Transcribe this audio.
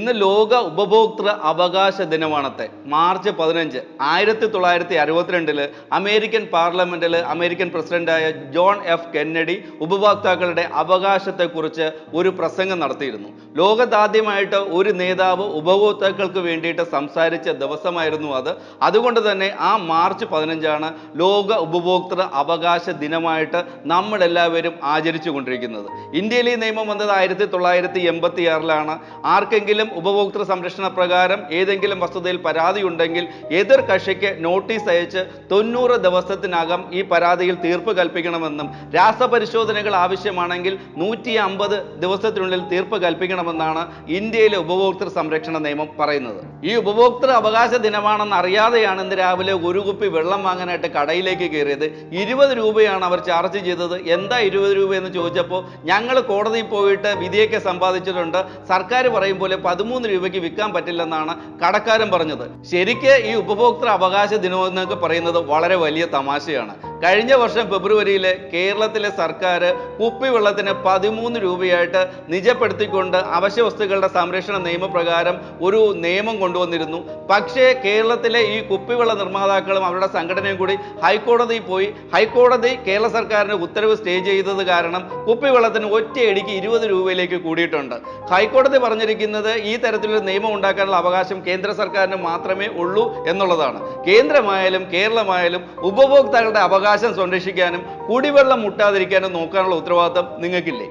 ഇന്ന് ലോക ഉപഭോക്തൃ അവകാശ ദിനമാണത്തെ മാർച്ച് 15 1962 അമേരിക്കൻ പാർലമെന്റിൽ അമേരിക്കൻ പ്രസിഡന്റായ ജോൺ എഫ് കെന്നഡി ഉപഭോക്താക്കളുടെ അവകാശത്തെക്കുറിച്ച് ഒരു പ്രസംഗം നടത്തിയിരുന്നു. ലോകത്താദ്യമായിട്ട് ഒരു നേതാവ് ഉപഭോക്താക്കൾക്ക് വേണ്ടിയിട്ട് സംസാരിച്ച ദിവസമായിരുന്നു അത്. അതുകൊണ്ട് തന്നെ ആ മാർച്ച് 15 ലോക ഉപഭോക്തൃ അവകാശ ദിനമായിട്ട് നമ്മളെല്ലാവരും ആചരിച്ചു കൊണ്ടിരിക്കുന്നത്. ഇന്ത്യയിൽ ഈ നിയമം വന്നത് 1986 ആർക്കെങ്കിലും ഉപഭോക്തൃ സംരക്ഷണ പ്രകാരം ഏതെങ്കിലും വസ്തുതയിൽ പരാതി ഉണ്ടെങ്കിൽ എതിർ കക്ഷിക്ക് നോട്ടീസ് അയച്ച് 90 ദിവസത്തിനകം ഈ പരാതിയിൽ തീർപ്പ് കൽപ്പിക്കണമെന്നും രാസപരിശോധനകൾ ആവശ്യമാണെങ്കിൽ 150 ദിവസത്തിനുള്ളിൽ തീർപ്പ് കൽപ്പിക്കണമെന്നാണ് ഇന്ത്യയിലെ ഉപഭോക്തൃ സംരക്ഷണ നിയമം പറയുന്നത്. ഈ ഉപഭോക്തൃ അവകാശ ദിനമാണെന്ന് അറിയാതെയാണ് ഇന്ന് രാവിലെ ഒരു കുപ്പി വെള്ളം വാങ്ങാനായിട്ട് കടയിലേക്ക് കയറിയത്. 20 രൂപയാണ് അവർ ചാർജ് ചെയ്തത്. എന്താ 20 രൂപ എന്ന് ചോദിച്ചപ്പോൾ ഞങ്ങൾ കോടതിയിൽ പോയിട്ട് വിധിയൊക്കെ സമ്പാദിച്ചിട്ടുണ്ട്, സർക്കാർ പറയും പോലെ 13 രൂപയ്ക്ക് വിൽക്കാൻ പറ്റില്ലെന്നാണ് കടക്കാരൻ പറഞ്ഞത്. ശരിക്ക് ഈ ഉപഭോക്തൃ അവകാശ ദിനം എന്നൊക്കെ പറയുന്നത് വളരെ വലിയ തമാശയാണ്. കഴിഞ്ഞ വർഷം ഫെബ്രുവരിയിൽ കേരളത്തിലെ സർക്കാർ കുപ്പിവെള്ളത്തിന് 13 രൂപയായിട്ട് നിജപ്പെടുത്തിക്കൊണ്ട് അവശ്യ വസ്തുക്കളുടെ സംരക്ഷണ നിയമപ്രകാരം ഒരു നിയമം കൊണ്ടുവന്നിരുന്നു. പക്ഷേ കേരളത്തിലെ ഈ കുപ്പിവെള്ള നിർമ്മാതാക്കളും അവരുടെ സംഘടനയും കൂടി ഹൈക്കോടതിയിൽ പോയി. ഹൈക്കോടതി കേരള സർക്കാരിന് ഉത്തരവ് സ്റ്റേ ചെയ്തത് കാരണം കുപ്പിവെള്ളത്തിന് ഒറ്റയടിക്ക് 20 രൂപയിലേക്ക് കൂടിയിട്ടുണ്ട്. ഹൈക്കോടതി പറഞ്ഞിരിക്കുന്നത് ഈ തരത്തിലൊരു നിയമം ഉണ്ടാക്കാനുള്ള അവകാശം കേന്ദ്ര സർക്കാരിന് മാത്രമേ ഉള്ളൂ എന്നുള്ളതാണ്. കേന്ദ്രമായാലും കേരളമായാലും ഉപഭോക്താക്കളുടെ അവകാശം സംരക്ഷിക്കാനും കുടിവെള്ളം മുട്ടാതിരിക്കാനും നോക്കാനുള്ള ഉത്തരവാദിത്തം നിങ്ങൾക്കില്ലേ?